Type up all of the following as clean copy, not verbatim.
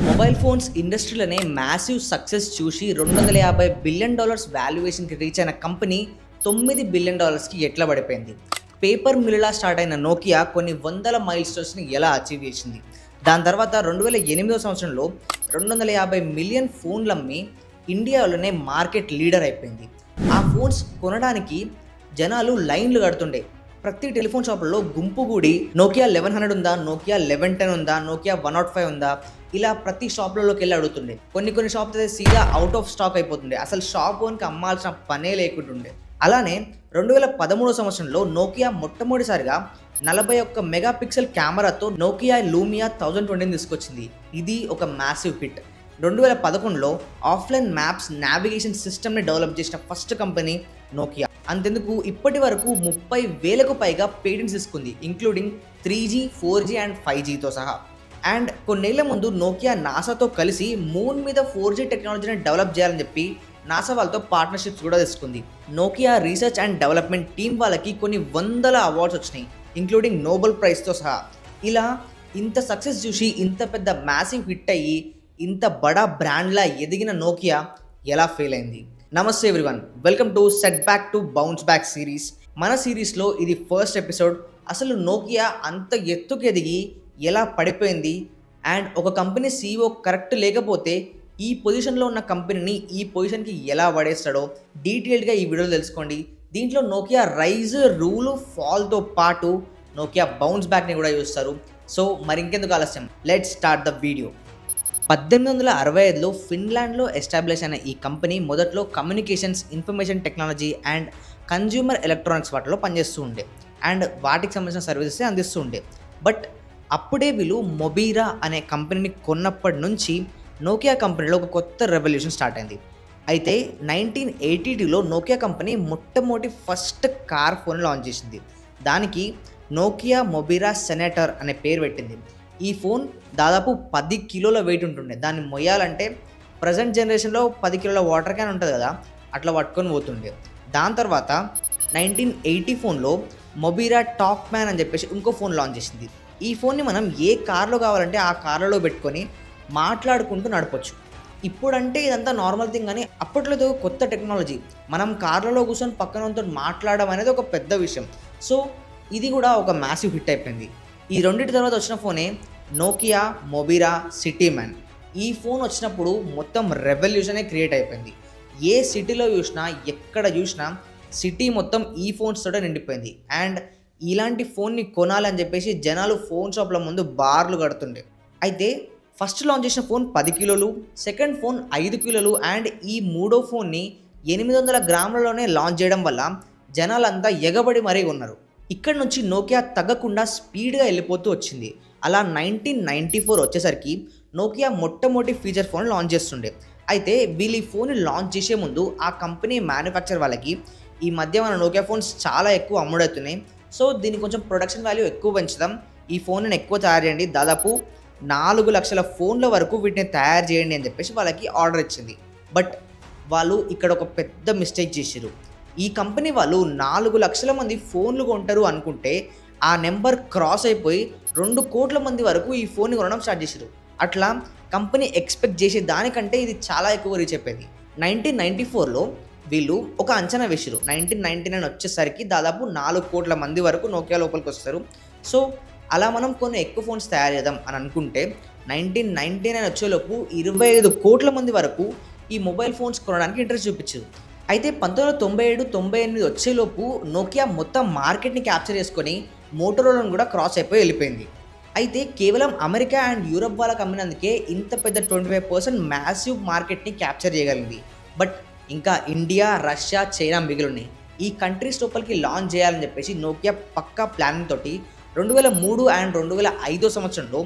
Mobile phones ఇండస్ట్రీలోనే massive success చూసి $250 billion వాల్యుయేషన్కి reach అయిన company $9 billion ఎట్లా పడిపోయింది. పేపర్ మిల్లా స్టార్ట్ అయిన నోకియా కొన్ని వందల మైల్ స్టోన్స్ని ఎలా అచీవ్ చేసింది. దాని తర్వాత 2008 సంవత్సరంలో 250 మిలియన్ ఫోన్లు అమ్మి ఇండియాలోనే మార్కెట్ లీడర్ అయిపోయింది. ఆ ఫోన్స్ కొనడానికి జనాలు లైన్లు కడుతుండే. ప్రతి టెలిఫోన్ షాపుల్లో గుంపు కూడి నోకియా 1100 ఉందా, నోకియా 1110 ఉందా, నోకియా 105 ఉందా, ఇలా ప్రతి షాప్లలోకి వెళ్ళి అడుగుతుండే. కొన్ని షాప్స్ అయితే సీదా అవుట్ ఆఫ్ స్టాక్ అయిపోతుండే. అసలు షాప్ ఓన్కి అమ్మాల్సిన పనే లేకుంటుండే. అలానే 2013 సంవత్సరంలో నోకియా మొట్టమొదటిసారిగా 41 మెగాపిక్సెల్ కెమెరాతో నోకియా లూమియా 1020 తీసుకొచ్చింది. ఇది ఒక మ్యాసివ్ హిట్. 2011లో ఆఫ్లైన్ మ్యాప్స్ నావిగేషన్ సిస్టమ్ని డెవలప్ చేసిన ఫస్ట్ కంపెనీ నోకియా. అంతెందుకు ఇప్పటి వరకు 30,000కు పైగా పేటెంట్స్ తీసుకుంది, ఇంక్లూడింగ్ 3G, 4G అండ్ 5Gతో సహా. అండ్ కొన్నేళ్ల ముందు నోకియా నాసాతో కలిసి మూన్ మీద 4G టెక్నాలజీని డెవలప్ చేయాలని చెప్పి నాసా వాళ్ళతో పార్ట్నర్షిప్స్ కూడా తీసుకుంది. Nokia research and development team వాళ్ళకి కొన్ని వందల అవార్డ్స్ వచ్చినాయి, ఇంక్లూడింగ్ నోబెల్ ప్రైజ్తో సహా. ఇలా ఇంత సక్సెస్ చూసి ఇంత పెద్ద మ్యాసివ్ హిట్ అయ్యి ఇంత బడా బ్రాండ్లా ఎదిగిన నోకియా ఎలా ఫెయిల్ అయింది? నమస్తే everyone, welcome to set back to bounce back series. మన సిరీస్లో ఇది ఫస్ట్ ఎపిసోడ్. అసలు నోకియా అంత ఎత్తుకు ఎదిగి ఎలా పడిపోయింది అండ్ ఒక కంపెనీ CEO కరెక్ట్ లేకపోతే ఈ పొజిషన్లో ఉన్న కంపెనీని ఈ పొజిషన్కి ఎలా పడేస్తాడో డీటెయిల్డ్గా ఈ వీడియోలో తెలుసుకోండి. దీంట్లో నోకియా రైజ్, రూలు, ఫాల్తో పాటు నోకియా బౌన్స్ బ్యాక్ని కూడా చూస్తారు. సో మరి ఇంకెందుకు ఆలస్యం, లెట్స్ స్టార్ట్ ద వీడియో. 1865లో ఫిన్లాండ్లో ఎస్టాబ్లిష్ అయిన ఈ కంపెనీ మొదట్లో communications, information technology and consumer electronics వాటిలో పనిచేస్తూ ఉండే అండ్ వాటికి సంబంధించిన సర్వీసెస్ అందిస్తూ ఉండే. బట్ అప్పుడే వీళ్ళు మొబీరా అనే కంపెనీని కొన్నప్పటి నుంచి నోకియా కంపెనీలో ఒక కొత్త రెవల్యూషన్ స్టార్ట్ అయింది. అయితే 1982లో నోకియా కంపెనీ మొట్టమొదటి ఫస్ట్ కార్ ఫోన్ లాంచ్ చేసింది. దానికి నోకియా మొబీరా సెనేటర్ అనే పేరు పెట్టింది. ఈ ఫోన్ దాదాపు 10 కిలోల వెయిట్ ఉంటుండే. దాన్ని మొయ్యాలంటే ప్రజెంట్ జనరేషన్లో 10 కిలోల వాటర్ క్యాన్ ఉంటుంది కదా, అట్లా పట్టుకొని పోతుండే. దాని తర్వాత 1984లో మొబీరా టాక్ మ్యాన్ అని చెప్పేసి ఇంకో ఫోన్ లాంచ్ చేసింది. ఈ ఫోన్ని మనం ఏ కార్లో కావాలంటే ఆ కార్లలో పెట్టుకొని మాట్లాడుకుంటూ నడపచ్చు. ఇప్పుడంటే ఇదంతా నార్మల్ థింగ్, కానీ అప్పట్లో కొత్త టెక్నాలజీ. మనం కార్లలో కూర్చొని పక్కనతో మాట్లాడడం అనేది ఒక పెద్ద విషయం. సో ఇది కూడా ఒక మ్యాసివ్ హిట్ అయిపోయింది. ఈ రెండింటి తర్వాత వచ్చిన ఫోనే నోకియా మొబీరా సిటీ మ్యాన్. ఈ ఫోన్ వచ్చినప్పుడు మొత్తం రెవల్యూషనే క్రియేట్ అయిపోయింది. ఏ సిటీలో చూసినా, ఎక్కడ చూసినా సిటీ మొత్తం ఈ ఫోన్స్ తోటే నిండిపోయింది. అండ్ ఇలాంటి ఫోన్ని కొనాలని చెప్పేసి జనాలు ఫోన్ షాప్ల ముందు బార్లు కడుతుండే. అయితే ఫస్ట్ లాంచ్ చేసిన ఫోన్ 10 కిలోలు, సెకండ్ ఫోన్ 5 కిలోలు అండ్ ఈ మూడో ఫోన్ని 800 గ్రాములలోనే లాంచ్ చేయడం వల్ల జనాలంతా ఎగబడి మరీ ఉన్నారు. ఇక్కడ నుంచి నోకియా తగ్గకుండా స్పీడ్గా వెళ్ళిపోతూ వచ్చింది. అలా 1994 వచ్చేసరికి నోకియా మొట్టమొదటి ఫీచర్ ఫోన్ లాంచ్ చేస్తుండే. అయితే వీళ్ళు ఈ ఫోన్ లాంచ్ చేసే ముందు ఆ కంపెనీ మ్యానుఫ్యాక్చర్ వాళ్ళకి ఈ మధ్య మన నోకియా ఫోన్స్ చాలా ఎక్కువ అమ్ముడవుతున్నాయి, సో దీన్ని కొంచెం ప్రొడక్షన్ వాల్యూ ఎక్కువ పెంచుదాం, ఈ ఫోన్ని ఎక్కువ తయారు చేయండి, దాదాపు 4 లక్షల ఫోన్ల వరకు వీటిని తయారు చేయండి అని చెప్పేసి వాళ్ళకి ఆర్డర్ ఇచ్చింది. బట్ వాళ్ళు ఇక్కడ ఒక పెద్ద మిస్టేక్ చేశారు. ఈ కంపెనీ వాళ్ళు 4 లక్షల మంది ఫోన్లు కొంటారు అనుకుంటే ఆ నెంబర్ క్రాస్ అయిపోయి 2 కోట్ల మంది వరకు ఈ ఫోన్ని కొనడం స్టార్ట్ చేశారు. అట్లా కంపెనీ ఎక్స్పెక్ట్ చేసే దానికంటే ఇది చాలా ఎక్కువ రీచ్ అయిపోయింది. 1994లో వీళ్ళు ఒక అంచనా వేసారు. 1999 వచ్చేసరికి దాదాపు 4 కోట్ల మంది వరకు నోకియా లోపలికి వస్తారు. సో అలా మనం కొన్ని ఎక్కువ ఫోన్స్ తయారు చేద్దాం అని అనుకుంటే 1999 వచ్చేలోపు 25 కోట్ల మంది వరకు ఈ మొబైల్ ఫోన్స్ కొనడానికి ఇంట్రెస్ట్ చూపించారు. అయితే 1997-98 వచ్చేలోపు నోకియా మొత్తం మార్కెట్ని క్యాప్చర్ చేసుకొని మోటరోలాను కూడా క్రాస్ అయిపోయి వెళ్ళిపోయింది. అయితే కేవలం అమెరికా అండ్ యూరప్ వాళ్ళకి అమ్మినందుకే ఇంత పెద్ద 25% మ్యాసివ్ మార్కెట్ని క్యాప్చర్ చేయగలిగింది. బట్ ఇంకా ఇండియా, రష్యా, చైనా మిగిలినాయి. ఈ కంట్రీస్ లోపలికి లాంచ్ చేయాలని చెప్పేసి నోకియా పక్కా ప్లానింగ్ తోటి 2003 అండ్ 2005 సంవత్సరంలో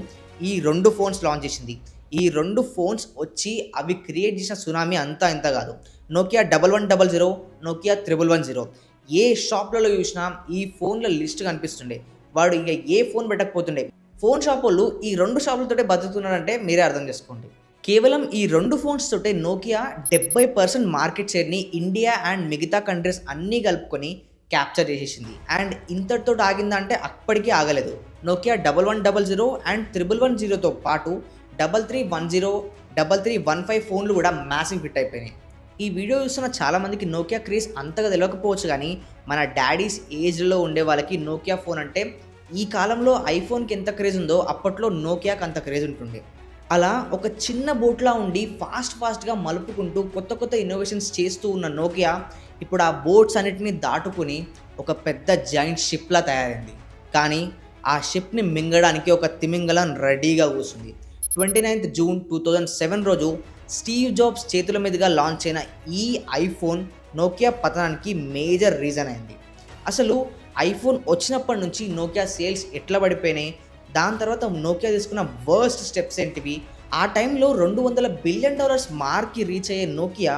ఈ 2 ఫోన్స్ లాంచ్ చేసింది. ఈ 2 ఫోన్స్ వచ్చి అవి క్రియేట్ చేసిన సునామీ అంతా ఇంత కాదు. Nokia 1100, Nokia 1110. ఏ షాప్లలో చూసినా ఈ ఫోన్ల లిస్ట్ కనిపిస్తుండే. వాడు ఇంకా ఏ ఫోన్ పెట్టకపోతుండే. ఫోన్ షాప్ వాళ్ళు ఈ 2 షాపులతోటే బతుకుతున్నారంటే మీరే అర్థం చేసుకోండి. కేవలం ఈ 2 ఫోన్స్ తోటే నోకియా 70% మార్కెట్ షేర్ని ఇండియా అండ్ మిగతా కంట్రీస్ అన్నీ కలుపుకొని క్యాప్చర్ చేసేసింది. అండ్ ఇంతటితో ఆగిందంటే అప్పటికీ ఆగలేదు. నోకియా 1100 అండ్ 1110తో పాటు 3310 3315 ఫోన్లు కూడా మ్యాసివ్ హిట్ అయిపోయినాయి. ఈ వీడియో చూస్తున్న చాలామందికి నోకియా క్రేజ్ అంతగా తెలియకపోవచ్చు, కానీ మన డాడీస్ ఏజ్లో ఉండే వాళ్ళకి నోకియా ఫోన్ అంటే ఈ కాలంలో ఐఫోన్కి ఎంత క్రేజ్ ఉందో అప్పట్లో నోకియాకి అంత క్రేజ్ ఉంటుండే. అలా ఒక చిన్న బోట్లా ఉండి ఫాస్ట్గా మలుపుకుంటూ కొత్త ఇన్నోవేషన్స్ చేస్తూ ఉన్న నోకియా ఇప్పుడు ఆ బోట్స్ అన్నిటిని దాటుకుని ఒక పెద్ద జాయింట్ షిప్లా తయారైంది. కానీ ఆ షిప్ని మింగడానికి ఒక తిమింగలం రెడీగా కూర్చుంది. 29th June 2007 రోజు స్టీవ్ జాబ్స్ చేతుల మీదుగా లాంచ్ అయిన ఈ ఐఫోన్ నోకియా పతనానికి మేజర్ రీజన్ అయింది. అసలు ఐఫోన్ వచ్చినప్పటి నుంచి నోకియా సేల్స్ ఎట్లా పడిపోయినాయి, దాని తర్వాత నోకియా తీసుకున్న వర్స్ట్ స్టెప్స్ ఏంటివి, ఆ టైంలో $200 బిలియన్ మార్క్కి రీచ్ అయ్యే నోకియా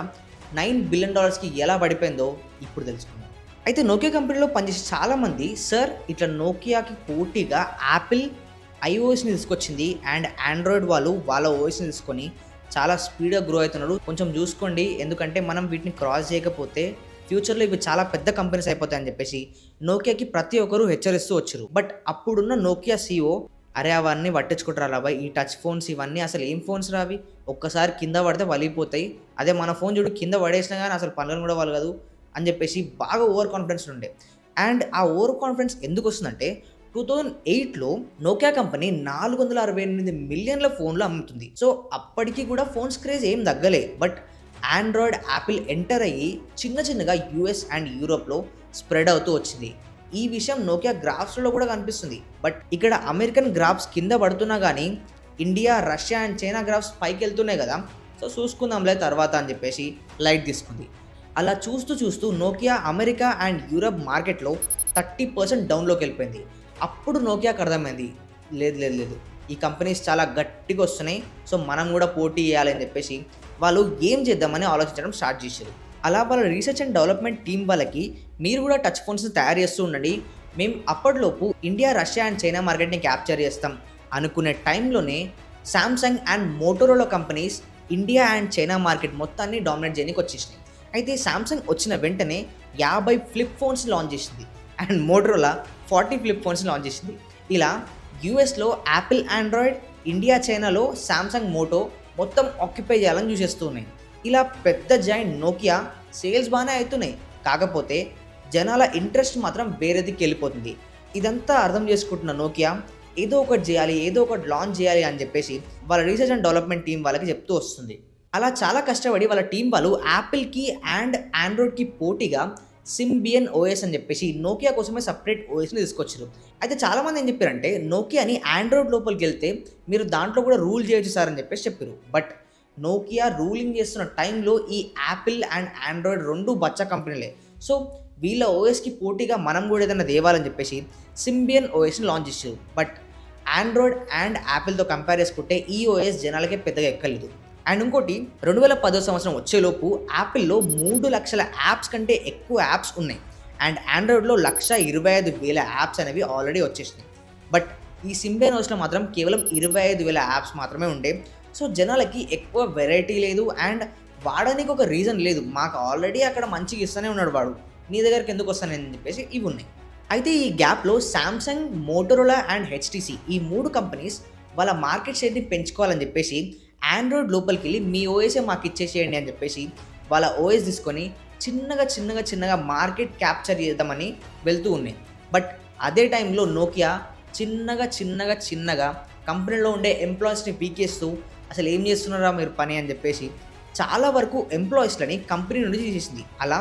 $9 బిలియన్ ఎలా పడిపోయిందో ఇప్పుడు తెలుసుకుందాం. అయితే నోకియా కంపెనీలో పనిచేసే చాలామంది, సార్ ఇట్లా నోకియాకి పోటీగా యాపిల్ ఐఓఎస్ని తీసుకొచ్చింది అండ్ ఆండ్రాయిడ్ వాళ్ళు వాళ్ళ ఓఎస్ని తీసుకొని చాలా స్పీడ్గా గ్రో అవుతున్నారు, కొంచెం చూసుకోండి, ఎందుకంటే మనం వీటిని క్రాస్ చేయకపోతే ఫ్యూచర్లో ఇవి చాలా పెద్ద కంపెనీస్ అయిపోతాయని చెప్పేసి నోకియాకి ప్రతి ఒక్కరు హెచ్చరిస్తూ వచ్చారు. బట్ అప్పుడున్న నోకియా CEO, అరే అవన్నీ పట్టించుకుంటారా రాబాయ్, ఈ టచ్ ఫోన్స్ ఇవన్నీ అసలు ఏం ఫోన్స్ రావి, ఒక్కసారి కింద పడితే వలిగిపోతాయి, అదే మన ఫోన్ చూడు కింద పడేసినా కానీ అసలు పనులను కూడా వలగదు అని చెప్పేసి బాగా ఓవర్ కాన్ఫిడెన్స్ ఉండే. అండ్ ఆ ఓవర్ కాన్ఫిడెన్స్ ఎందుకు వస్తుందంటే 2008లో నోకియా కంపెనీ 468 మిలియన్ల ఫోన్లు అమ్ముతుంది. సో అప్పటికి కూడా ఫోన్స్ క్రేజ్ ఏం తగ్గలే. బట్ ఆండ్రాయిడ్ యాపిల్ ఎంటర్ అయ్యి చిన్నగా US అండ్ యూరోప్లో స్ప్రెడ్ అవుతూ వచ్చింది. ఈ విషయం నోకియా గ్రాఫ్స్లో కూడా కనిపిస్తుంది. బట్ ఇక్కడ అమెరికన్ గ్రాఫ్స్ కింద పడుతున్నా కానీ India, Russia and China graphs పైకి వెళ్తున్నాయి కదా, సో చూసుకుందాంలే తర్వాత అని చెప్పేసి లైట్ తీసుకుంది. అలా చూస్తూ నోకియా అమెరికా అండ్ యూరప్ మార్కెట్లో 30% డౌన్లోకి వెళ్ళిపోయింది. అప్పుడు నోకియాకి అర్థమైంది, లేదు ఈ కంపెనీస్ చాలా గట్టిగా వస్తున్నాయి, సో మనం కూడా పోటీ చేయాలని చెప్పేసి వాళ్ళు ఏం చేద్దామని ఆలోచించడం స్టార్ట్ చేశారు. అలా వాళ్ళ రీసెర్చ్ అండ్ డెవలప్మెంట్ టీం వాళ్ళకి, మీరు కూడా టచ్ ఫోన్స్ని తయారు చేస్తూ ఉండండి, మేము అప్పటిలోపు ఇండియా, రష్యా అండ్ చైనా మార్కెట్ని క్యాప్చర్ చేస్తాం అనుకునే టైంలోనే Samsung and Motorola companies India and China market మొత్తాన్ని డామినేట్ చేయడానికి వచ్చేసినాయి. అయితే శాంసంగ్ వచ్చిన వెంటనే 50 ఫ్లిప్ ఫోన్స్ లాంచ్ చేసింది and Motorola 40 flip phones launch చేసింది. ఇలా యూఎస్లో యాపిల్ ఆండ్రాయిడ్, ఇండియా చైనాలో శాంసంగ్ మోటో మొత్తం ఆక్యుపై చేయాలని చూసేస్తున్నాయి. ఇలా పెద్ద జాయింట్ నోకియా సేల్స్ బాగానే అవుతున్నాయి, కాకపోతే జనాల ఇంట్రెస్ట్ మాత్రం వేరే దిక్కు వెళ్ళిపోతుంది. ఇదంతా అర్థం చేసుకుంటున్న నోకియా ఏదో ఒకటి చేయాలి, ఏదో ఒకటి లాంచ్ చేయాలి అని చెప్పేసి వాళ్ళ రీసెర్చ్ అండ్ డెవలప్మెంట్ టీం వాళ్ళకి చెప్తూ వస్తుంది. అలా చాలా కష్టపడి వాళ్ళ టీం వాళ్ళు యాపిల్కి అండ్ ఆండ్రాయిడ్కి పోటీగా సింబియన్ ఓఎస్ అని చెప్పేసి నోకియా కోసమే సపరేట్ ఓఎస్ని తీసుకొచ్చారు. అయితే చాలామంది ఏం చెప్పారంటే, నోకియాని ఆండ్రాయిడ్ లోపలికి వెళ్తే మీరు దాంట్లో కూడా రూల్ చేయొచ్చు సార్ అని చెప్పేసి చెప్పారు. బట్ నోకియా రూలింగ్ చేస్తున్న టైంలో ఈ యాపిల్ అండ్ ఆండ్రాయిడ్ రెండు బచ్చా కంపెనీలే. సో వీళ్ళ ఓఎస్కి పోటీగా మనం కూడా ఏదైనా దేవాలని చెప్పేసి సింబియన్ ఓఎస్ని లాంచ్ చేశారు. బట్ ఆండ్రాయిడ్ అండ్ యాపిల్తో కంపేర్ చేసుకుంటే ఈ ఓఎస్ జనాలకే పెద్దగా ఎక్కలేదు. అండ్ ఇంకోటి, 2010 సంవత్సరం వచ్చేలోపు యాపిల్లో 3 లక్షల యాప్స్ కంటే ఎక్కువ యాప్స్ ఉన్నాయి అండ్ ఆండ్రాయిడ్లో 125,000 యాప్స్ అనేవి ఆల్రెడీ వచ్చేసినాయి. బట్ ఈ సింబియన్ ఓఎస్లో మాత్రం కేవలం 25,000 యాప్స్ మాత్రమే ఉండే. సో జనాలకి ఎక్కువ వెరైటీ లేదు అండ్ వాడడానికి ఒక రీజన్ లేదు, మాకు ఆల్రెడీ అక్కడ మంచిగా ఇస్తూనే ఉన్నాడు వాడు, నీ దగ్గరికి ఎందుకు వస్తానని చెప్పేసి ఇవి ఉన్నాయి. అయితే ఈ గ్యాప్లో శాంసంగ్, మోటోరోలా అండ్ HTC ఈ 3 కంపెనీస్ వాళ్ళ మార్కెట్ షేర్ని పెంచుకోవాలని చెప్పేసి ఆండ్రాయిడ్ లోపలికి వెళ్ళి మీ ఓఎస్ఏ మాకు ఇచ్చేసేయండి అని చెప్పేసి వాళ్ళ ఓఎస్ తీసుకొని చిన్నగా మార్కెట్ క్యాప్చర్ చేద్దామని వెళ్తూ ఉన్నాయి. బట్ అదే టైంలో నోకియా చిన్నగా కంపెనీలో ఉండే ఎంప్లాయీస్ని పీకేస్తూ అసలు ఏం చేస్తున్నారా మీరు పని అని చెప్పేసి చాలా వరకు ఎంప్లాయీస్లని కంపెనీ నుండి తీసేసింది. అలా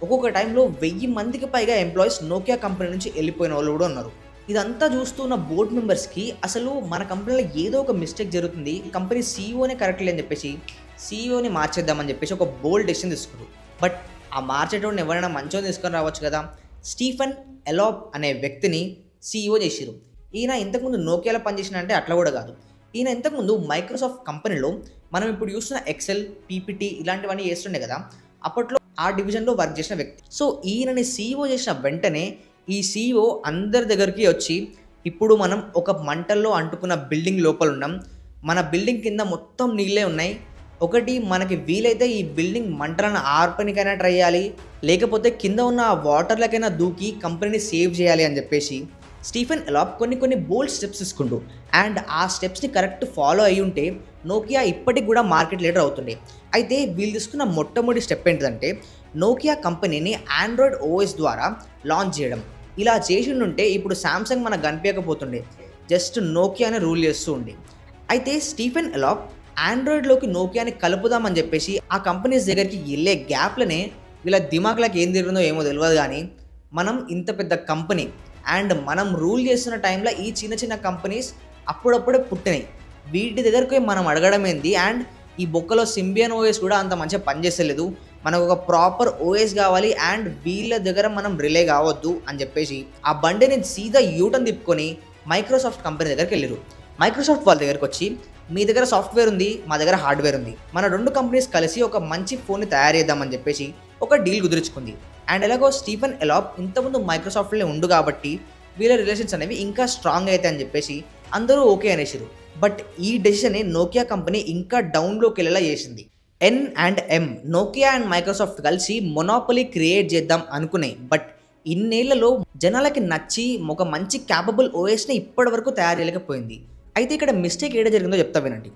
ఒక్కొక్క టైంలో 1000 మందికి పైగా ఎంప్లాయీస్ నోకియా కంపెనీ నుంచి వెళ్ళిపోయిన వాళ్ళు కూడా ఉన్నారు. ఇదంతా చూస్తున్న బోర్డ్ మెంబర్స్కి అసలు మన కంపెనీలో ఏదో ఒక మిస్టేక్ జరుగుతుంది, కంపెనీ CEOనే కరెక్ట్ లేదని చెప్పేసి CEOని మార్చేద్దామని చెప్పేసి ఒక బోల్డ్ డెసిషన్ తీసుకున్నారు. బట్ ఆ మార్చేటోడిని ఎవరైనా మంచిగా తీసుకొని రావచ్చు కదా. స్టీఫెన్ ఎలాబ్ అనే వ్యక్తిని CEO చేసిరు. ఈయన ఇంతకుముందు నోకియాలో పనిచేసిన అంటే అట్లా కూడా కాదు, ఈయన ఇంతకుముందు మైక్రోసాఫ్ట్ కంపెనీలో మనం ఇప్పుడు చూస్తున్న ఎక్సెల్, PPT ఇలాంటివన్నీ చేస్తుండే కదా, అప్పట్లో ఆ డివిజన్లో వర్క్ చేసిన వ్యక్తి. సో ఈయనని CEO చేసిన వెంటనే ఈ CEO అందరి దగ్గరికి వచ్చి, ఇప్పుడు మనం ఒక మంటల్లో అంటుకున్న బిల్డింగ్ లోపల ఉన్నాం, మన బిల్డింగ్ కింద మొత్తం నీళ్ళే ఉన్నాయి, ఒకటి మనకి వీలైతే ఈ బిల్డింగ్ మంటలను ఆర్పనికైనా ట్రై చేయాలి, లేకపోతే కింద ఉన్న ఆ వాటర్లకైనా దూకి కంపెనీని సేవ్ చేయాలి అని చెప్పేసి స్టీఫెన్ ఎలాప్ కొన్ని బోల్డ్ స్టెప్స్ తీసుకుంటూ అండ్ ఆ స్టెప్స్ని కరెక్ట్ ఫాలో అయ్యి ఉంటే నోకియా ఇప్పటికి కూడా మార్కెట్ లీడర్ అవుతుండే. అయితే వీళ్ళు తీసుకున్న మొట్టమొదటి స్టెప్ ఏంటిదంటే నోకియా కంపెనీని ఆండ్రాయిడ్ ఓఎస్ ద్వారా లాంచ్ చేయడం. ఇలా చేసిండుంటే ఇప్పుడు శాంసంగ్ మనకు కనిపించకపోతుండే, జస్ట్ నోకియానే రూల్ చేస్తూ ఉండే. అయితే స్టీఫెన్ ఎలాప్ ఆండ్రాయిడ్లోకి నోకియాని కలుపుదామని చెప్పేసి ఆ కంపెనీస్ దగ్గరికి వెళ్ళే గ్యాప్లనే వీళ్ళ దిమాగ్లకు ఏం తిరిగిందో ఏమో తెలియదు, కానీ మనం ఇంత పెద్ద కంపెనీ అండ్ మనం రూల్ చేస్తున్న టైంలో ఈ చిన్న కంపెనీస్ అప్పుడప్పుడే పుట్టినాయి, వీటి దగ్గరికి మనం అడగడం ఏంది, అండ్ ఈ బొక్కలో సింబియన్ ఓఎస్ కూడా అంత మంచిగా పనిచేస్తలేదు, మనకు ఒక ప్రాపర్ ఓఎస్ కావాలి అండ్ వీళ్ళ దగ్గర మనం రిలే కావద్దు అని చెప్పేసి ఆ బండిని సీదా యూటర్న్ తిప్పుకొని మైక్రోసాఫ్ట్ కంపెనీ దగ్గరికి వెళ్ళారు. మైక్రోసాఫ్ట్ వాళ్ళ దగ్గరికి వచ్చి మీ దగ్గర సాఫ్ట్వేర్ ఉంది, మా దగ్గర హార్డ్వేర్ ఉంది, మన 2 కంపెనీస్ కలిసి ఒక మంచి ఫోన్ని తయారు చేద్దామని చెప్పేసి ఒక డీల్ కుదుర్చుకుంది. అండ్ ఎలాగో స్టీఫెన్ ఎలాప్ ఇంతకుముందు మైక్రోసాఫ్ట్లో ఉండు కాబట్టి వీళ్ళ రిలేషన్స్ అనేవి ఇంకా స్ట్రాంగ్ అవుతాయి అని చెప్పేసి అందరూ ఓకే అనేసారు. బట్ ఈ డెసిషన్ నోకియా కంపెనీ ఇంకా డౌన్లోకి వెళ్ళేలా చేసింది. N&M నోకియా అండ్ మైక్రోసాఫ్ట్ కలిసి మొనాపొలీ క్రియేట్ చేద్దాం అనుకున్నాయి. బట్ ఇన్నేళ్లలో జనాలకి నచ్చి ఒక మంచి క్యాపబుల్ ఓఎస్ని ఇప్పటి వరకు తయారు చేయలేకపోయింది. అయితే ఇక్కడ మిస్టేక్ ఏడ జరిగిందో చెప్తా వినండి.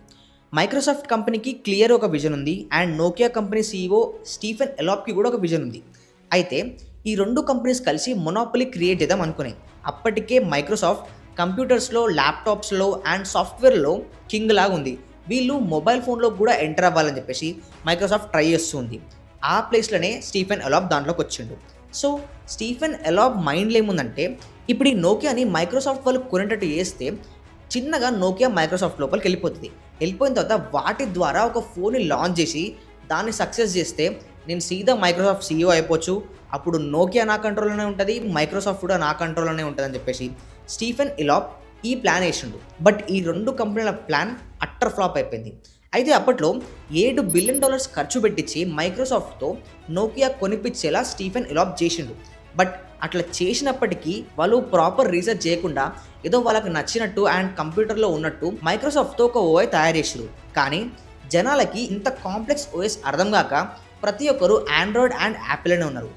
మైక్రోసాఫ్ట్ కంపెనీకి క్లియర్ ఒక విజన్ ఉంది and Nokia company CEO Stephen ఎలాప్కి కూడా ఒక విజన్ ఉంది. అయితే ఈ 2 కంపెనీస్ కలిసి మొనాపొలీ క్రియేట్ చేద్దాం అనుకున్నాయి. అప్పటికే మైక్రోసాఫ్ట్ కంప్యూటర్స్లో, ల్యాప్టాప్స్లో అండ్ సాఫ్ట్వేర్లో కింగ్ లాగా ఉంది. వీళ్ళు మొబైల్ ఫోన్లో కూడా ఎంటర్ అవ్వాలని చెప్పేసి మైక్రోసాఫ్ట్ ట్రై చేస్తుంది. ఆ ప్లేస్లోనే స్టీఫెన్ ఎలాప్ దాంట్లోకి వచ్చిండు. సో స్టీఫెన్ ఎలాప్ మైండ్లో ఏముందంటే ఇప్పుడు ఈ నోకియాని మైక్రోసాఫ్ట్ వాళ్ళు కొనేటట్టు చేస్తే చిన్నగా నోకియా మైక్రోసాఫ్ట్ లోపలికి వెళ్ళిపోయిన తర్వాత వాటి ద్వారా ఒక ఫోన్ని లాంచ్ చేసి దాన్ని సక్సెస్ చేస్తే నేను సీదా మైక్రోసాఫ్ట్ CEO అయిపోవచ్చు, అప్పుడు నోకియా నా కంట్రోల్లోనే ఉంటుంది, మైక్రోసాఫ్ట్ కూడా నా కంట్రోల్లోనే ఉంటుంది అని చెప్పేసి స్టీఫెన్ ఎలాప్ ఈ ప్లాన్ వేసిండు. బట్ ఈ 2 కంపెనీల ప్లాన్ అట్టర్ ఫ్లాప్ అయిపోయింది. అయితే అప్పట్లో $7 బిలియన్ ఖర్చు పెట్టించి మైక్రోసాఫ్ట్తో నోకియా కొనిపించేలా స్టీఫెన్ ఎలాప్ చేసిండు. బట్ అట్లా చేసినప్పటికీ వాళ్ళు ప్రాపర్ రీసెర్చ్ చేయకుండా ఏదో వాళ్ళకి నచ్చినట్టు అండ్ కంప్యూటర్లో ఉన్నట్టు మైక్రోసాఫ్ట్తో ఒక ఓఎస్ తయారు చేసారు. కానీ జనాలకి ఇంత కాంప్లెక్స్ ఓఎస్ అర్థం కాక ప్రతి ఒక్కరు ఆండ్రాయిడ్ అండ్ యాపిల్ అనే ఉన్నారు.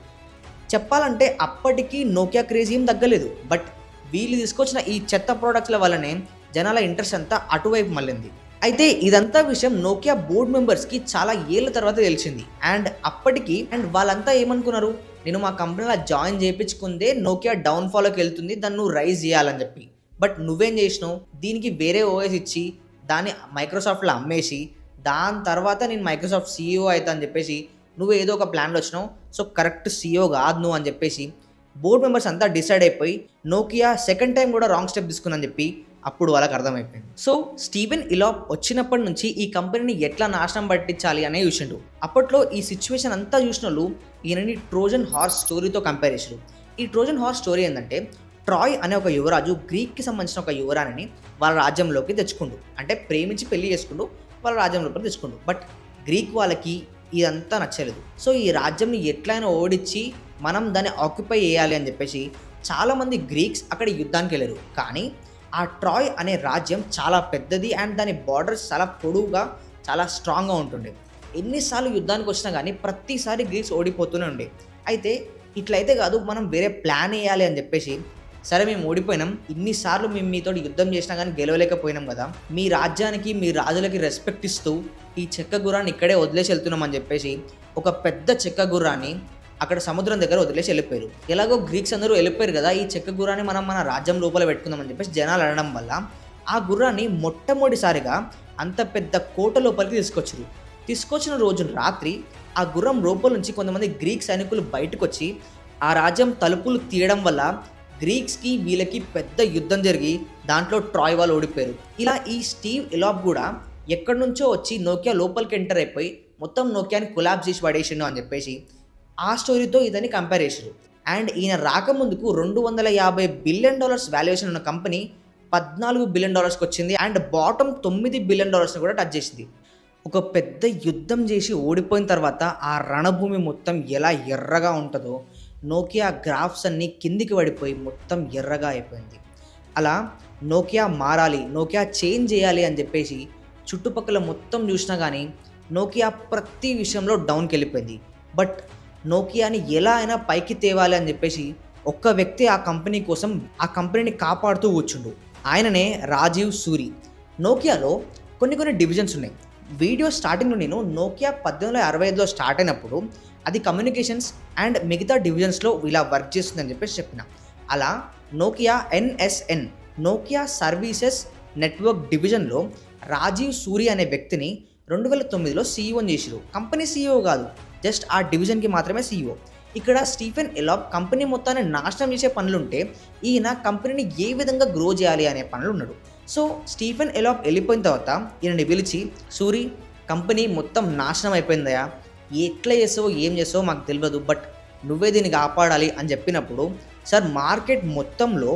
చెప్పాలంటే అప్పటికి నోకియా క్రేజ్ ఏం తగ్గలేదు. బట్ వీళ్ళు తీసుకొచ్చిన ఈ చెత్త ప్రోడక్ట్ల వల్లనే జనాల ఇంట్రెస్ట్ అంతా అటువైపు మళ్ళింది. అయితే ఇదంతా విషయం నోకియా బోర్డ్ మెంబర్స్కి చాలా ఏళ్ళ తర్వాత తెలిసింది. అండ్ అప్పటికి వాళ్ళంతా ఏమనుకున్నారు, నేను మా కంపెనీలో జాయిన్ చేయించుకుందే నోకియా డౌన్ఫాల్లోకి వెళ్తుంది, దాన్ని నువ్వు రైజ్ చేయాలని చెప్పి. బట్ నువ్వేం చేసినావు, దీనికి వేరే ఓఎస్ ఇచ్చి దాన్ని మైక్రోసాఫ్ట్లో అమ్మేసి దాని తర్వాత నేను మైక్రోసాఫ్ట్ CEO అవుతా అని చెప్పేసి నువ్వు ఏదో ఒక ప్లాన్లో వచ్చినావు. సో కరెక్ట్ CEO కాదు నువ్వు అని చెప్పేసి బోర్డ్ మెంబర్స్ అంతా డిసైడ్ అయిపోయి నోకియా సెకండ్ టైం కూడా రాంగ్ స్టెప్ తీసుకుందని చెప్పి అప్పుడు వాళ్ళకి అర్థమైపోయింది. సో స్టీఫెన్ ఎలాప్ వచ్చినప్పటి నుంచి ఈ కంపెనీని ఎట్లా నాశనం పట్టించాలి అనే చూసిండు. అప్పట్లో ఈ సిచ్యువేషన్ అంతా చూసిన వాళ్ళు ఈయనని ట్రోజన్ హార్స్ స్టోరీతో కంపేర్ చేసారు. ఈ ట్రోజన్ హార్స్ స్టోరీ ఏంటంటే ట్రాయ్ అనే ఒక యువరాజు గ్రీక్కి సంబంధించిన ఒక యువరాణిని వాళ్ళ రాజ్యంలోకి తెచ్చుకుండు, అంటే ప్రేమించి పెళ్లి చేసుకుంటూ వాళ్ళ రాజ్యంలోకి తెచ్చుకుండు. బట్ గ్రీక్ వాళ్ళకి ఇదంతా నచ్చలేదు. సో ఈ రాజ్యంని ఎట్లయినా ఓడించి మనం దాన్ని ఆక్యుపై చేయాలి అని చెప్పేసి చాలామంది గ్రీక్స్ అక్కడ యుద్ధానికి వెళ్ళారు. కానీ ఆ ట్రాయ్ అనే రాజ్యం చాలా పెద్దది అండ్ దాని బార్డర్స్ చాలా పొడవుగా చాలా స్ట్రాంగ్గా ఉంటుండే. ఎన్నిసార్లు యుద్ధానికి వచ్చినా కానీ ప్రతిసారి గ్రీక్స్ ఓడిపోతూనే ఉండే. అయితే ఇట్లయితే కాదు, మనం వేరే ప్లాన్ వేయాలి అని చెప్పేసి సరే మేము ఓడిపోయినాం, ఇన్నిసార్లు మేము మీతో యుద్ధం చేసినా కానీ గెలవలేకపోయినాం కదా, మీ రాజ్యానికి మీ రాజులకి రెస్పెక్ట్ ఇస్తూ ఈ చెక్క గుర్రాన్ని ఇక్కడే వదిలేసి వెళ్తున్నాం అని చెప్పేసి ఒక పెద్ద చెక్క గుర్రాన్ని అక్కడ సముద్రం దగ్గర వదిలేసి వెళ్ళిపోయారు. ఎలాగో గ్రీక్స్ అందరూ వెళ్ళిపోయారు కదా, ఈ చెక్క గుర్రాన్ని మనం మన రాజ్యం లోపల పెట్టుకుందామని చెప్పేసి జనాలు అనడం వల్ల ఆ గుర్రాన్ని మొట్టమొదటిసారిగా అంత పెద్ద కోట లోపలికి తీసుకొచ్చిన రోజు రాత్రి ఆ గుర్రం లోపల నుంచి కొంతమంది గ్రీక్ సైనికులు బయటకు వచ్చి ఆ రాజ్యం తలుపులు తీయడం వల్ల గ్రీక్స్కి వీళ్ళకి పెద్ద యుద్ధం జరిగి దాంట్లో ట్రాయ్ వాళ్ళు ఓడిపోయారు. ఇలా ఈ స్టీవ్ ఎలాప్ కూడా ఎక్కడి నుంచో వచ్చి నోకియా లోపలికి ఎంటర్ అయిపోయి మొత్తం నోకియాని కొలాబ్స్ చేసి పడేసిండు అని చెప్పేసి ఆ స్టోరీతో ఇదని కంపేర్ చేశారు. అండ్ ఈయన రాకముందుకు $250 బిలియన్ వాల్యుయేషన్ ఉన్న కంపెనీ $14 బిలియన్ వచ్చింది అండ్ బాటమ్ $9 బిలియన్ కూడా టచ్ చేసింది. ఒక పెద్ద యుద్ధం చేసి ఓడిపోయిన తర్వాత ఆ రణభూమి మొత్తం ఎలా ఎర్రగా ఉంటుందో నోకియా గ్రాఫ్స్ అన్నీ కిందికి పడిపోయి మొత్తం ఎర్రగా అయిపోయింది. అలా నోకియా మారాలి, నోకియా చేంజ్ చేయాలి అని చెప్పేసి చుట్టుపక్కల మొత్తం చూసినా కానీ నోకియా ప్రతి విషయంలో డౌన్కి వెళ్ళిపోయింది. బట్ నోకియాని ఎలా అయినా పైకి తేవాలి అని చెప్పేసి ఒక్క వ్యక్తి ఆ కంపెనీ కోసం ఆ కంపెనీని కాపాడుతూ కూర్చుండు. ఆయననే రాజీవ్ సూరి. నోకియాలో కొన్ని డివిజన్స్ ఉన్నాయి. వీడియో స్టార్టింగ్లో నేను నోకియా 1865లో స్టార్ట్ అయినప్పుడు అది కమ్యూనికేషన్స్ అండ్ మిగతా డివిజన్స్లో ఇలా వర్క్ చేస్తుందని చెప్పిన. అలా Nokia NSN Nokia services network డివిజన్లో రాజీవ్ సూరి అనే వ్యక్తిని 2009లో సీఈఓని చేసిరు. కంపెనీ సీఈఓ కాదు, జస్ట్ ఆ డివిజన్కి మాత్రమే సీఈఓ. ఇక్కడ స్టీఫెన్ ఎలాప్ కంపెనీ మొత్తాన్ని నాశనం చేసే పనులుంటే ఈయన కంపెనీని ఏ విధంగా గ్రో చేయాలి అనే పనులు ఉన్నాడు. సో స్టీఫెన్ ఎలాప్ వెళ్ళిపోయిన తర్వాత ఈయనని పిలిచి, సూరి కంపెనీ మొత్తం నాశనం అయిపోయిందయా, ఎట్లా చేసావో ఏం చేసావో మాకు తెలియదు, బట్ నువ్వే దీన్ని కాపాడాలి అని చెప్పినప్పుడు, సార్ మార్కెట్ మొత్తంలో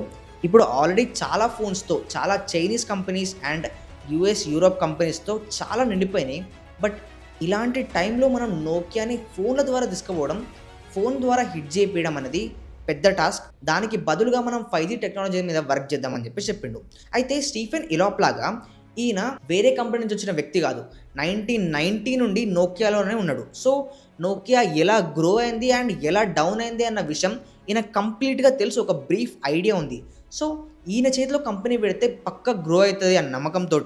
ఇప్పుడు ఆల్రెడీ చాలా ఫోన్స్తో చాలా Chinese companies and US Europe కంపెనీస్తో చాలా నిండిపోయినాయి. బట్ ఇలాంటి టైంలో మనం నోకియాని ఫోన్ల ద్వారా తీసుకుపోవడం, ఫోన్ ద్వారా హిట్ చేయించడం అనేది పెద్ద టాస్క్. దానికి బదులుగా మనం 5G టెక్నాలజీ మీద వర్క్ చేద్దామని చెప్పిండు. అయితే స్టీఫెన్ ఎలాప్ లాగా ఈయన వేరే కంపెనీ నుంచి వచ్చిన వ్యక్తి కాదు, 1990 నుండి నోకియాలోనే ఉన్నాడు. సో నోకియా ఎలా గ్రో అయింది అండ్ ఎలా డౌన్ అయింది అన్న విషయం ఈయన కంప్లీట్గా తెలుసు, ఒక బ్రీఫ్ ఐడియా ఉంది. సో ఈయన చేతిలో కంపెనీ పెడితే పక్క గ్రో అవుతుంది అన్న నమ్మకంతో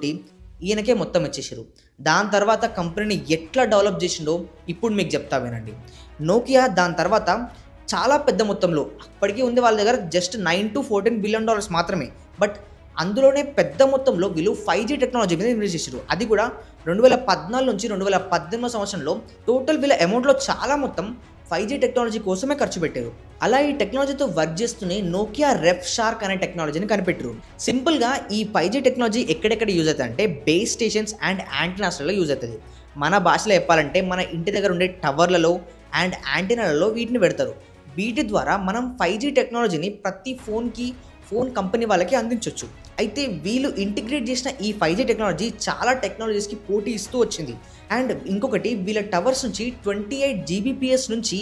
ఈయనకే మొత్తం ఇచ్చేసారు. దాని తర్వాత కంపెనీని ఎట్లా డెవలప్ చేసిండో ఇప్పుడు మీకు చెప్తా వినండి. నోకియా దాని తర్వాత చాలా పెద్ద మొత్తంలో, అప్పటికీ ఉంది వాళ్ళ దగ్గర జస్ట్ $9 to $14 బిలియన్ మాత్రమే, బట్ అందులోనే పెద్ద మొత్తంలో వీళ్ళు 5G టెక్నాలజీ మీద ఇన్వెస్ట్ చేశారు. అది కూడా 2014 నుంచి 2018 సంవత్సరంలో టోటల్ వీళ్ళ అమౌంట్లో చాలా మొత్తం 5G టెక్నాలజీ కోసమే ఖర్చు పెట్టారు. అలా ఈ టెక్నాలజీతో వర్క్ చేస్తూనే నోకియా రెఫ్ షార్క్ అనే టెక్నాలజీని కనిపెట్టారు. సింపుల్గా ఈ 5G టెక్నాలజీ ఎక్కడెక్కడ యూజ్ అవుతుంది అంటే బేస్ స్టేషన్స్ అండ్ యాంటీనాస్లలో యూజ్ అవుతుంది. మన భాషలో చెప్పాలంటే మన ఇంటి దగ్గర ఉండే టవర్లలో అండ్ యాంటీనాలలో వీటిని పెడతారు. వీటి ద్వారా మనం 5G టెక్నాలజీని ప్రతి ఫోన్ కంపెనీ వాళ్ళకి అందించవచ్చు. అయితే వీళ్ళు ఇంటిగ్రేట్ చేసిన ఈ 5G టెక్నాలజీ చాలా టెక్నాలజీస్కి పోటీ ఇస్తూ వచ్చింది. అండ్ ఇంకొకటి, వీళ్ళ టవర్స్ నుంచి 28 Gbps నుంచి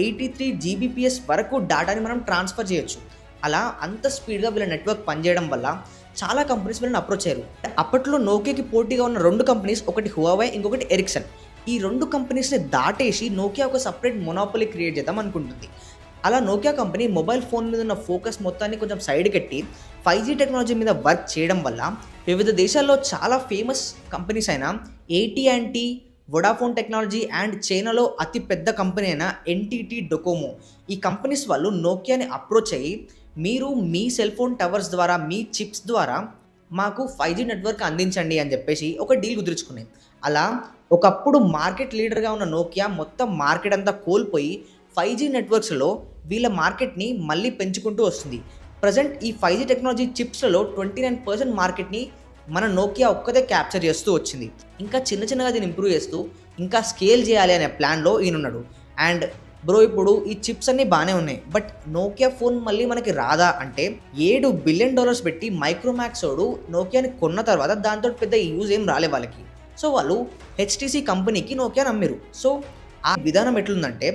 83 Gbps వరకు డేటాని మనం ట్రాన్స్ఫర్ చేయొచ్చు. అలా అంత స్పీడ్గా వీళ్ళ నెట్వర్క్ పనిచేయడం వల్ల చాలా కంపెనీస్ వీళ్ళని అప్రోచ్ అయ్యారు. అప్పట్లో నోకియాకి పోటీగా ఉన్న 2 కంపెనీస్, ఒకటి హువావే, ఇంకొకటి ఎరిక్సన్. ఈ 2 కంపెనీస్ని దాటేసి నోకియా ఒక సపరేట్ మొనోపొలీ క్రియేట్ చేద్దాం అనుకుంటుంది. అలా నోకియా కంపెనీ మొబైల్ ఫోన్ మీద ఉన్న ఫోకస్ మొత్తాన్ని కొంచెం సైడ్ కట్టి 5G టెక్నాలజీ మీద వర్క్ చేయడం వల్ల వివిధ దేశాల్లో చాలా ఫేమస్ కంపెనీస్ అయిన AT&T, వొడాఫోన్ టెక్నాలజీ అండ్ చైనాలో అతి పెద్ద కంపెనీ అయిన NTT డొకోమో, ఈ కంపెనీస్ వాళ్ళు నోకియాని అప్రోచ్ అయ్యి, మీరు మీ సెల్ ఫోన్ టవర్స్ ద్వారా మీ చిప్స్ ద్వారా మాకు 5G నెట్వర్క్ అందించండి అని చెప్పేసి ఒక డీల్ కుదుర్చుకున్నాయి. అలా ఒకప్పుడు మార్కెట్ లీడర్గా ఉన్న నోకియా మొత్తం మార్కెట్ అంతా కోల్పోయి 5G నెట్వర్క్స్లో వీళ్ళ మార్కెట్ని మళ్ళీ పెంచుకుంటూ వస్తుంది. ప్రజెంట్ ఈ 5G టెక్నాలజీ చిప్స్లలో 29% మార్కెట్ని మన నోకియా ఒక్కదే క్యాప్చర్ చేస్తూ వచ్చింది. ఇంకా చిన్నగా దీన్ని ఇంప్రూవ్ చేస్తూ ఇంకా స్కేల్ చేయాలి అనే ప్లాన్లో ఈయనున్నాడు. అండ్ బ్రో, ఇప్పుడు ఈ చిప్స్ అన్నీ బాగానే ఉన్నాయి, బట్ నోకియా ఫోన్ మళ్ళీ మనకి రాదా అంటే, $7 బిలియన్ పెట్టి మైక్రోమాక్స్ వాడు నోకియాని కొన్న తర్వాత దాంతో పెద్ద యూజ్ ఏం రాలే వాళ్ళకి. సో వాళ్ళు HTC కంపెనీకి నోకియాని అమ్మిరు. సో ఆ విధానం ఎట్లుందంటే,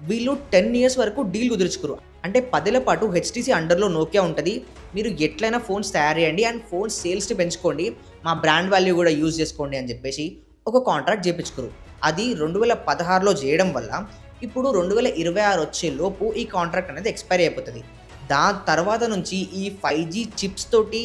వీళ్ళు 10 years వరకు డీల్ కుదుర్చుకురు. అంటే 10 ఏళ్ల పాటు HTC అండర్లో నోకియా ఉంటుంది, మీరు ఎట్లయినా ఫోన్స్ తయారు చేయండి అండ్ ఫోన్ సేల్స్ని పెంచుకోండి, మా బ్రాండ్ వాల్యూ కూడా యూజ్ చేసుకోండి అని చెప్పేసి ఒక కాంట్రాక్ట్ చేయించుకురు. అది 2016లో చేయడం వల్ల ఇప్పుడు 2026 వచ్చే లోపు ఈ కాంట్రాక్ట్ అనేది ఎక్స్పైర్ అయిపోతుంది. దాని తర్వాత నుంచి ఈ 5G చిప్స్ తోటి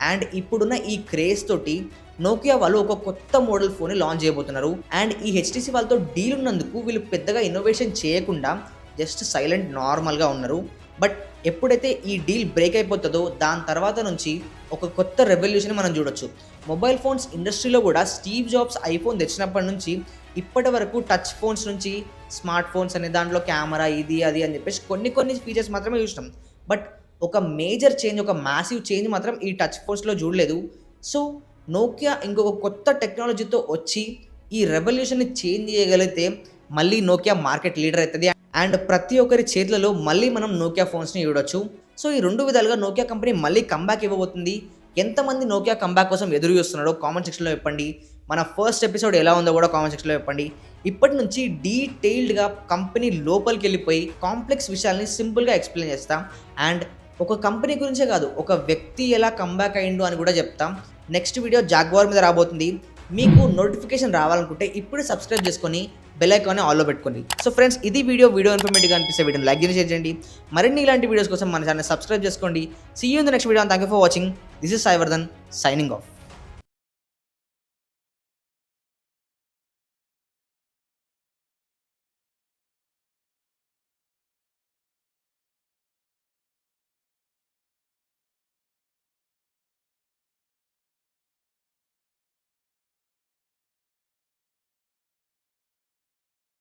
అండ్ ఇప్పుడున్న ఈ క్రేజ్ తోటి నోకియా వాళ్ళు ఒక కొత్త మోడల్ ఫోన్ని లాంచ్ చేయబోతున్నారు. అండ్ ఈ HTC వాళ్ళతో డీల్ ఉన్నందుకు వీళ్ళు పెద్దగా ఇన్నోవేషన్ చేయకుండా జస్ట్ సైలెంట్ నార్మల్గా ఉన్నారు. బట్ ఎప్పుడైతే ఈ డీల్ బ్రేక్ అయిపోతుందో దాని తర్వాత నుంచి ఒక కొత్త రెవల్యూషన్ మనం చూడొచ్చు. మొబైల్ ఫోన్స్ ఇండస్ట్రీలో కూడా స్టీవ్ జాబ్స్ ఐఫోన్ తెచ్చినప్పటి నుంచి ఇప్పటి వరకు టచ్ ఫోన్స్ నుంచి స్మార్ట్ ఫోన్స్ అనే దాంట్లో కెమెరా ఇది అది అని చెప్పేసి కొన్ని ఫీచర్స్ మాత్రమే చూసినాం. బట్ ఒక మేజర్ చేంజ్, ఒక మ్యాసివ్ చేంజ్ మాత్రం ఈ టచ్ ఫోన్స్లో చూడలేదు. సో నోకియా ఇంకొక కొత్త టెక్నాలజీతో వచ్చి ఈ రెవల్యూషన్ని చేంజ్ చేయగలిగితే మళ్ళీ నోకియా మార్కెట్ లీడర్ అవుతుంది అండ్ ప్రతి ఒక్కరి చేతులలో మళ్ళీ మనం నోకియా ఫోన్స్ని చూడొచ్చు. సో ఈ 2 విధాలుగా నోకియా కంపెనీ మళ్ళీ కంబ్యాక్ ఇవ్వబోతుంది. ఎంతమంది నోకియా కంబ్యాక్ కోసం ఎదురు చూస్తున్నాడో కామెంట్ సెక్షన్లో చెప్పండి. మన ఫస్ట్ ఎపిసోడ్ ఎలా ఉందో కూడా కామెంట్ సెక్షన్లో చెప్పండి. ఇప్పటి నుంచి డీటెయిల్డ్గా కంపెనీ లోపలికి వెళ్ళిపోయి కాంప్లెక్స్ విషయాల్ని సింపుల్గా ఎక్స్ప్లెయిన్ చేస్తాం. అండ్ ఒక కంపెనీ గురించే కాదు, ఒక వ్యక్తి ఎలా కంబ్యాక్ అయ్యిండు అని కూడా చెప్తాం. నెక్స్ట్ వీడియో జాగ్వార్ మీద రాబోతుంది. మీకు నోటిఫికేషన్ రావాలనుకుంటే ఇప్పుడు సబ్స్క్రైబ్ చేసుకొని బెల్ ఐకాన్ని ఆల్లో పెట్టుకోండి. సో ఫ్రెండ్స్, ఇది వీడియో ఇన్ఫర్మేటివ్గా అనిపిస్తే వీడియోని లైక్ చేసి షేర్ చేయండి. మరిన్ని ఇలాంటి వీడియోస్ కోసం మన ఛానల్ సబ్స్క్రైబ్ చేసుకోండి. See you in the next video. Thank you for watching. This is Sai Vardhan signing of.